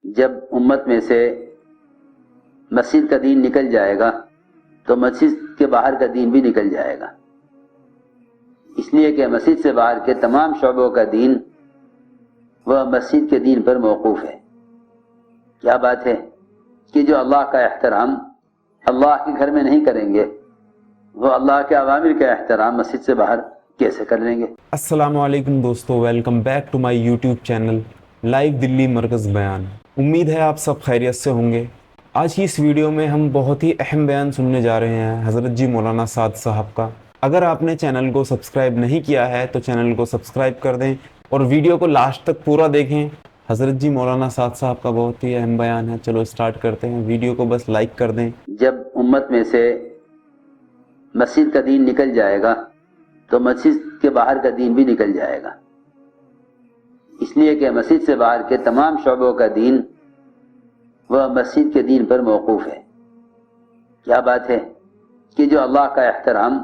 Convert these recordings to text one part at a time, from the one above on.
جب امت میں سے مسجد کا دین نکل جائے گا تو مسجد کے باہر کا دین بھی نکل جائے گا، اس لیے کہ مسجد سے باہر کے تمام شعبوں کا دین وہ مسجد کے دین پر موقوف ہے۔ کیا بات ہے کہ جو اللہ کا احترام اللہ کے گھر میں نہیں کریں گے وہ اللہ کے اوامر کا احترام مسجد سے باہر کیسے کر لیں گے؟ السلام علیکم دوستو، welcome back to my YouTube channel live Delhi Markaz بیان۔ امید ہے آپ سب خیریت سے ہوں گے۔ آج کی اس ویڈیو میں ہم بہت ہی اہم بیان سننے جا رہے ہیں حضرت جی مولانا سعد صاحب کا۔ اگر آپ نے چینل کو سبسکرائب نہیں کیا ہے تو چینل کو سبسکرائب کر دیں اور ویڈیو کو لاسٹ تک پورا دیکھیں۔ حضرت جی مولانا سعد صاحب کا بہت ہی اہم بیان ہے۔ چلو سٹارٹ کرتے ہیں، ویڈیو کو بس لائک کر دیں۔ جب امت میں سے مسجد کا دین نکل جائے گا تو مسجد کے باہر کا دین بھی نکل جائے گا، اس لیے کہ مسجد سے باہر کے تمام شعبوں کا دین وہ مسجد کے دین پر موقوف ہے۔ کیا بات ہے کہ جو اللہ کا احترام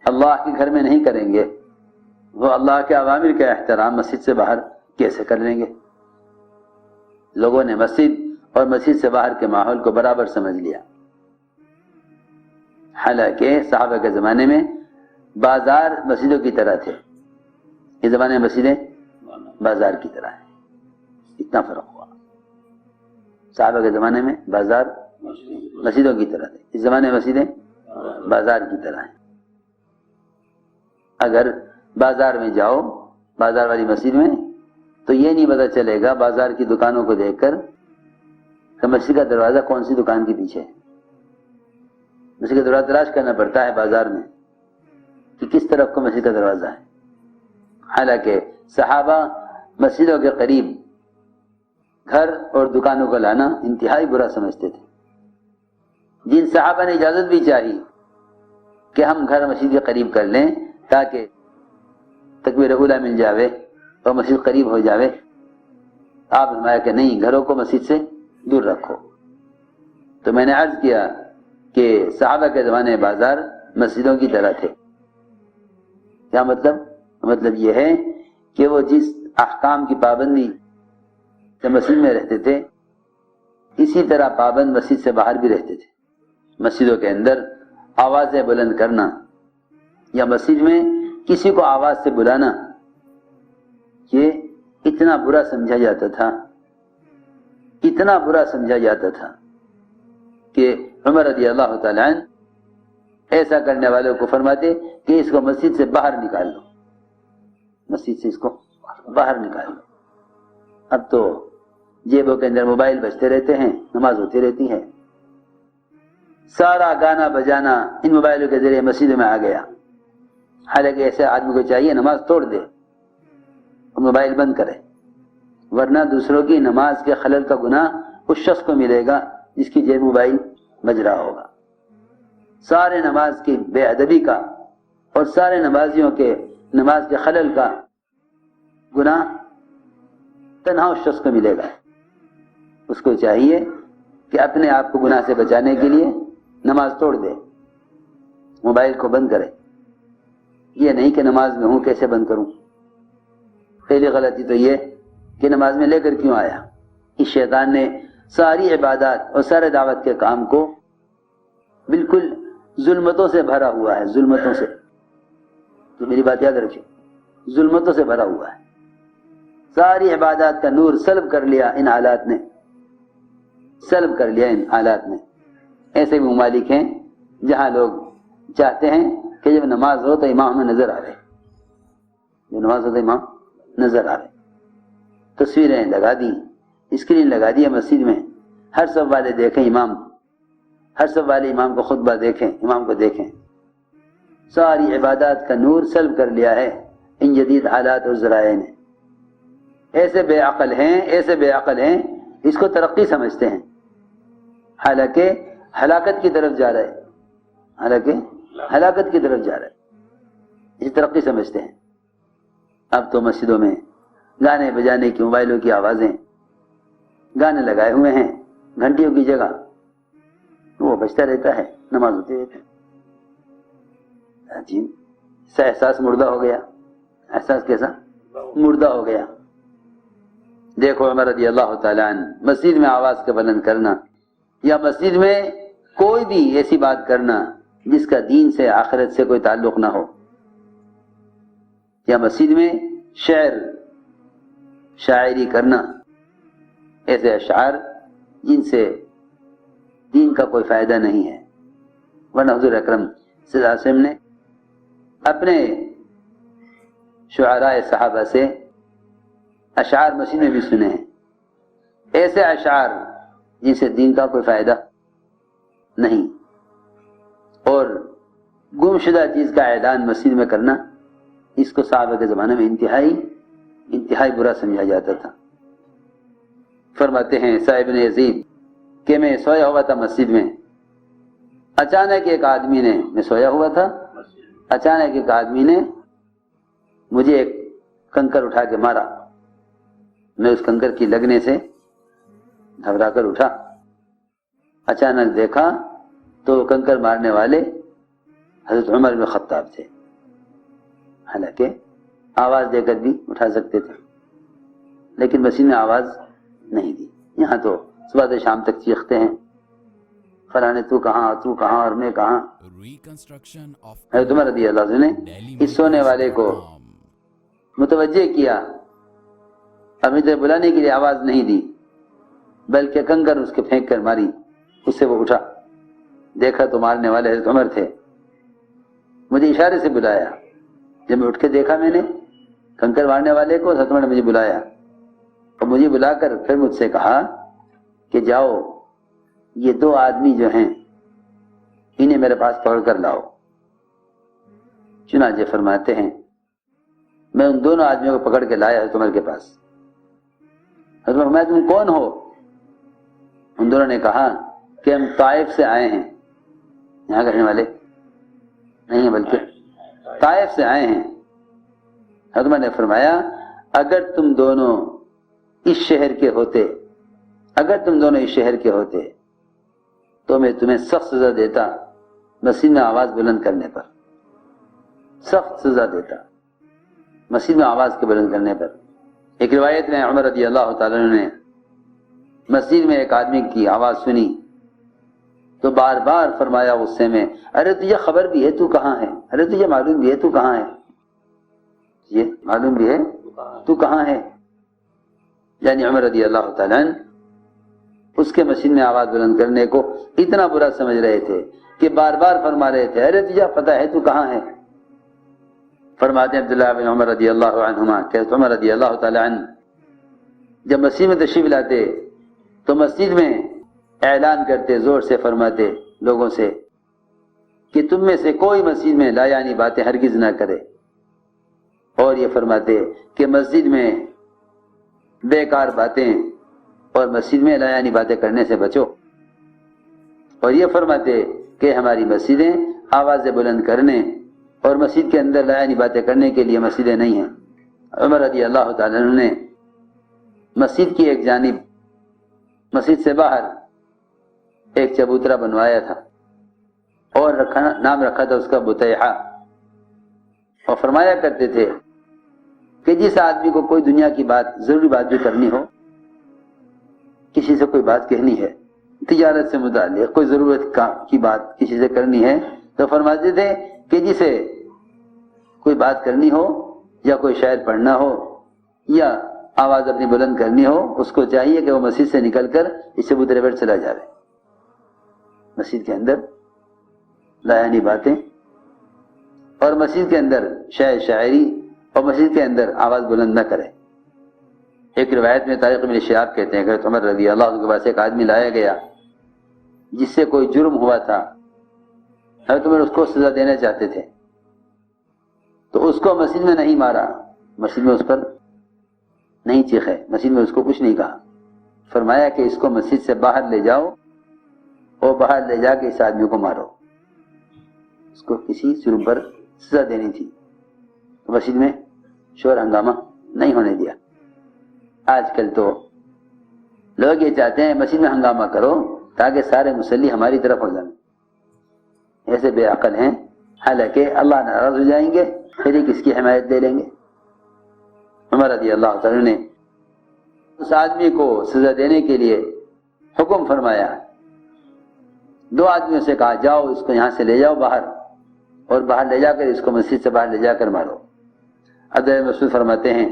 اللہ کے گھر میں نہیں کریں گے وہ اللہ کے اوامر کا احترام مسجد سے باہر کیسے کر لیں گے؟ لوگوں نے مسجد اور مسجد سے باہر کے ماحول کو برابر سمجھ لیا، حالانکہ صحابہ کے زمانے میں بازار مسجدوں کی طرح تھے، اس زمانے میں مسجدیں بازار کی طرح ہیں۔ اتنا فرق ہوا۔ صحابہ کے زمانے میں بازار مسجدوں کی طرح تھے، اس زمانے میں مسجدیں بازار کی طرح ہیں۔ اگر بازار میں جاؤ، بازار والی مسجد میں، تو یہ نہیں پتا چلے گا بازار کی دکانوں کو دیکھ کر کہ مسجد کا دروازہ کون سی دکان کے پیچھے ہے۔ مسجد کا دروازہ تلاش کرنا پڑتا ہے بازار میں کہ کس طرف کو مسجد کا دروازہ ہے۔ حالانکہ صحابہ مسجدوں کے قریب گھر اور دکانوں کو لانا انتہائی برا سمجھتے تھے۔ جن صحابہ نے اجازت بھی چاہی کہ ہم گھر مسجد کے قریب کر لیں تاکہ تکبیر اولیٰ مل جاوے اور مسجد قریب ہو جاوے، آپ نے فرمایا کہ نہیں، گھروں کو مسجد سے دور رکھو۔ تو میں نے عرض کیا کہ صحابہ کے زمانے بازار مسجدوں کی طرح تھے۔ کیا مطلب؟ مطلب یہ ہے کہ وہ جس احکام کی پابندی سے مسجد میں رہتے تھے اسی طرح پابند مسجد سے باہر بھی رہتے تھے۔ مسجدوں کے اندر آوازیں بلند کرنا یا مسجد میں کسی کو آواز سے بلانا یہ اتنا برا سمجھا جاتا تھا، اتنا برا سمجھا جاتا تھا کہ عمر رضی اللہ تعالیٰ عنہ ایسا کرنے والوں کو فرماتے کہ اس کو مسجد سے باہر نکال لو، مسجد سے اس کو باہر نکال لو۔ اب تو جیبوں کے اندر موبائل بجتے رہتے ہیں، نماز ہوتی رہتی ہے، سارا گانا بجانا ان موبائلوں کے ذریعے مسجد میں آ گیا۔ حالانکہ ایسے آدمی کو چاہیے نماز توڑ دے اور موبائل بند کرے، ورنہ دوسروں کی نماز کے خلل کا گناہ اس شخص کو ملے گا جس کی جیب موبائل بج رہا ہوگا۔ سارے نماز کی بے ادبی کا اور سارے نمازیوں کے نماز کے خلل کا گناہ تنہا اس شخص کو ملے گا۔ اس کو چاہیے کہ اپنے آپ کو گناہ سے بچانے کے لیے نماز توڑ دے، موبائل کو بند کرے۔ یہ نہیں کہ نماز میں ہوں کیسے بند کروں۔ پہلی غلطی تو یہ کہ نماز میں لے کر کیوں آیا۔ اس شیطان نے ساری عبادات اور سارے دعوت کے کام کو بالکل ظلمتوں سے بھرا ہوا ہے، ظلمتوں سے۔ تو میری بات یاد رکھیں، ظلمتوں سے بھرا ہوا ہے۔ ساری عبادات کا نور سلب کر لیا ان آلات نے، سلب کر لیا ان آلات نے۔ ایسے بھی ممالک ہیں جہاں لوگ چاہتے ہیں کہ جب نماز ہو تو امام ہمیں نظر آوے، جب نماز ہو تو امام نظر آوے۔ تصویریں لگا دی، اسکرین لگا دی ہے مسجد میں، ہر سب والے دیکھیں امام، ہر سب والے امام کو خطبہ دیکھیں، امام کو دیکھیں۔ ساری عبادات کا نور سلب کر لیا ہے ان جدید آلات اور ذرائع نے۔ ایسے بے عقل ہیں، ایسے بے عقل ہیں، اس کو ترقی سمجھتے ہیں، حالانکہ ہلاکت کی طرف جا رہے، حالانکہ ہلاکت کی طرف جا رہے، اس ترقی سمجھتے ہیں۔ اب تو مسجدوں میں گانے بجانے کی، موبائلوں کی آوازیں، گانے لگائے ہوئے ہیں گھنٹیوں کی جگہ، وہ بجتا رہتا ہے، نماز ہوتی رہتی ہے۔ عجیب سا احساس مردہ ہو گیا۔ احساس کیسا؟ مردہ ہو گیا۔ دیکھو عمر رضی اللہ تعالیٰ عنہ مسجد میں آواز کا بلند کرنا یا مسجد میں کوئی بھی ایسی بات کرنا جس کا دین سے آخرت سے کوئی تعلق نہ ہو، یا مسجد میں شاعری کرنا، ایسے اشعار جن سے دین کا کوئی فائدہ نہیں ہے، ورنہ حضور اکرم صلی اللہ علیہ وسلم نے اپنے شعراء صحابہ سے اشعار مسجد میں بھی سنے ہیں، ایسے اشعار جن سے دین کا کوئی فائدہ نہیں، اور گمشدہ چیز کا اعلان مسجد میں کرنا، اس کو صحابہ کے زمانے میں انتہائی برا سمجھا جاتا تھا۔ فرماتے ہیں صاحب بن یزید کہ میں سویا ہوا تھا مسجد میں، اچانک ایک آدمی نے، میں سویا ہوا تھا، اچانک ایک آدمی نے مجھے ایک کنکر اٹھا کے مارا، میں اس کنکر کی لگنے سے گھبرا کر اٹھا، اچانک دیکھا تو کنکر مارنے والے حضرت عمر بن خطاب تھے، حالانکہ آواز دے کر بھی اٹھا سکتے تھے، لیکن مسجد میں آواز نہیں دی۔ یہاں تو صبح سے شام تک چیختے ہیں، فلاں تو کہاں، تو کہاں، اور میں کہاں۔ حضرت عمر رضی اللہ عنہ نے اس سونے والے کو متوجہ کیا، اب ادھر بلانے کے لیے آواز نہیں دی، بلکہ کنکر اس کے پھینک کر ماری، اس سے وہ اٹھا، دیکھا تو مارنے والے حضرت عمر تھے، مجھے اشارے سے بلایا، جب میں اٹھ کے دیکھا میں نے کنکر مارنے والے کو، حضرت عمر نے مجھے بلایا، اور مجھے بلا کر پھر مجھ سے کہا کہ جاؤ یہ دو آدمی جو ہیں انہیں میرے پاس پکڑ کر لاؤ۔ چنانچہ فرماتے ہیں میں ان دونوں آدمیوں کو پکڑ کے لایا حضرت عمر کے پاس۔ حضرت عمر فرمایا تم کون ہو؟ ان دونوں نے کہا کہ ہم طائف سے آئے ہیں، یہاں رہنے والے نہیں ہیں بلکہ طائف سے آئے ہیں۔ حضرت عمر نے فرمایا اگر تم دونوں اس شہر کے ہوتے تو میں تمہیں سخت سزا دیتا، مسجد میں آواز بلند کرنے پر، سخت سزا دیتا مسجد میں آواز کے بلند کرنے پر۔ ایک روایت میں عمر رضی اللہ تعالیٰ عنہ نے مسجد میں ایک آدمی کی آواز سنی تو بار بار فرمایا غصے میں، ارے تجھے خبر بھی ہے تو کہاں ہے، ارے تجھے معلوم بھی ہے تو کہاں ہے، یہ معلوم بھی ہے تو کہاں ہے۔ یعنی عمر رضی اللہ تعالیٰ عنہ اس کے مسجد میں آواز بلند کرنے کو اتنا برا سمجھ رہے تھے کہ بار بار فرما رہے تھے ارے تجھے پتہ ہے تو کہاں ہے۔ فرماتے ہیں عبداللہ بن عمر رضی اللہ عنہما کہ عمر رضی اللہ تعالیٰ عنہ جب مسجد میں تشریف لاتے تو مسجد میں اعلان کرتے، زور سے فرماتے لوگوں سے کہ تم میں سے کوئی مسجد میں لا یعنی باتیں ہرگز نہ کرے، اور یہ فرماتے کہ مسجد میں بیکار باتیں اور مسجد میں لا یعنی باتیں کرنے سے بچو، اور یہ فرماتے کہ ہماری مسجدیں آوازیں بلند کرنے اور مسجد کے اندر لا یعنی باتیں کرنے کے لیے مسجدیں نہیں ہیں۔ عمر رضی اللہ تعالیٰ عنہ نے مسجد کی ایک جانب، مسجد سے باہر ایک چبوترا بنوایا تھا اور نام رکھا تھا اس کا بطیحہ، اور فرمایا کرتے تھے کہ جس آدمی کو کوئی دنیا کی بات، ضروری بات بھی کرنی ہو، کسی سے کوئی بات کہنی ہے، تجارت سے متعلق کوئی ضرورت کی بات کسی سے کرنی ہے، تو فرماتے تھے کہ جسے کوئی بات کرنی ہو یا کوئی شعر پڑھنا ہو یا آواز اپنی بلند کرنی ہو، اس کو چاہیے کہ وہ مسجد سے نکل کر اس چبوترے پر چلا جائے، مسجد کے اندر لا یعنی باتیں اور مسجد کے اندر شاعری اور مسجد کے اندر آواز بلند نہ کرے۔ ایک روایت میں طارق بن شہاب کہتے ہیں کہ عمر رضی اللہ عنہ کے پاس ایک آدمی لایا گیا جس سے کوئی جرم ہوا تھا، حضرت عمر اس کو سزا دینا چاہتے تھے، تو اس کو مسجد میں نہیں مارا، مسجد میں اس پر نہیں چیخے، مسجد میں اس کو کچھ نہیں کہا، فرمایا کہ اس کو مسجد سے باہر لے جاؤ اور باہر لے جا کے اس آدمی کو مارو، اس کو کسی جرم پر سزا دینی تھی، تو مسجد میں شور ہنگامہ نہیں ہونے دیا۔ آج کل تو لوگ یہ چاہتے ہیں مسجد میں ہنگامہ کرو تاکہ سارے مصلی ہماری طرف ہو جائیں، ایسے بے عقل ہیں، حالانکہ اللہ ناراض ہو جائیں گے پھر ہی کس کی حمایت دے لیں گے۔ عمر رضی اللہ تعالیٰ نے اس آدمی کو سزا دینے کے لیے حکم فرمایا. 2 آدمیوں سے کہا جاؤ اس کو یہاں سے لے جاؤ باہر, اور باہر لے جا کر اس کو مسجد سے باہر لے جا کر مارو. عبداللہ بن مسعود فرماتے ہیں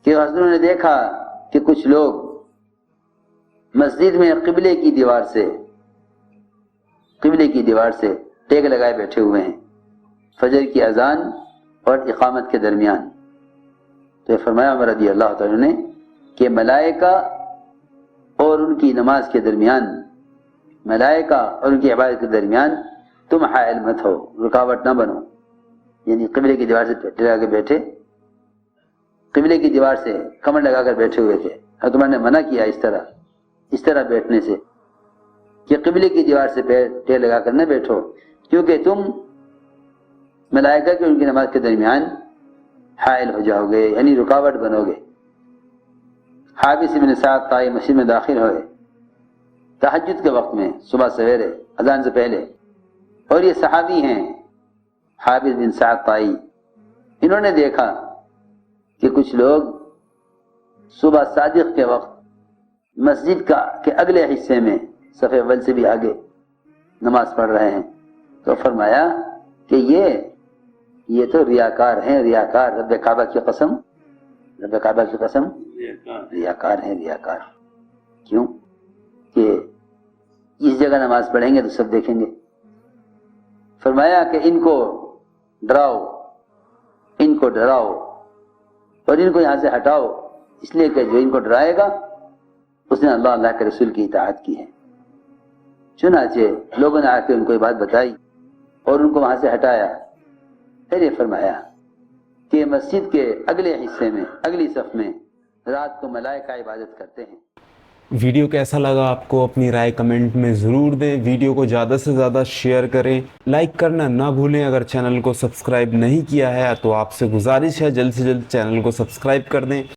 کہ حضور نے دیکھا کہ کچھ لوگ مسجد میں قبلے کی دیوار سے ٹیک لگائے بیٹھے ہوئے ہیں فجر کی اذان اور اقامت کے درمیان. تو یہ فرمایا عمر رضی اللہ تعالیٰ نے کہ ملائکہ اور ان کی نماز کے درمیان, ملائکہ اور ان کی عبادت کے درمیان تم حائل مت ہو, رکاوٹ نہ بنو. یعنی قبلے کی دیوار سے ٹیک لگا کے بیٹھے, قبلے کی دیوار سے کمر لگا کر بیٹھے ہوئے تھے, اور تمہارے نے منع کیا اس طرح بیٹھنے سے کہ قبلے کی دیوار سے ٹیک لگا کر نہ بیٹھو, کیونکہ تم ملائکہ کی ان کی نماز کے درمیان حائل ہو جاؤ گے, یعنی رکاوٹ بنو گے. حابس بن سعد طائی مسجد میں داخل ہوئے تہجد کے وقت میں, صبح سویرے اذان سے پہلے, اور یہ صحابی ہیں حابس بن سعد طائی. انہوں نے دیکھا کہ کچھ لوگ صبح صادق کے وقت مسجد کے اگلے حصے میں صف اول سے بھی آگے نماز پڑھ رہے ہیں. تو فرمایا کہ یہ تو ریاکار ہیں, ریاکار. رب کعبہ کی قسم ریاکار ہیں, ریاکار. کیوں کہ اس جگہ نماز پڑھیں گے تو سب دیکھیں گے. فرمایا کہ ان کو ڈراؤ اور ان کو یہاں سے ہٹاؤ, اس لیے کہ جو ان کو ڈرائے گا اس نے اللہ کے رسول کی اطاعت کی ہے. چنانچہ لوگوں نے آ کے ان کو یہ بات بتائی اور ان کو وہاں سے ہٹایا. پھر یہ فرمایا کہ مسجد کے اگلے حصے میں, اگلی صف میں رات کو ملائکہ عبادت کرتے ہیں. ویڈیو کیسا لگا آپ کو اپنی رائے کمنٹ میں ضرور دیں. ویڈیو کو زیادہ سے زیادہ شیئر کریں, لائک کرنا نہ بھولیں. اگر چینل کو سبسکرائب نہیں کیا ہے تو آپ سے گزارش ہے جلد سے جلد چینل کو سبسکرائب کر دیں.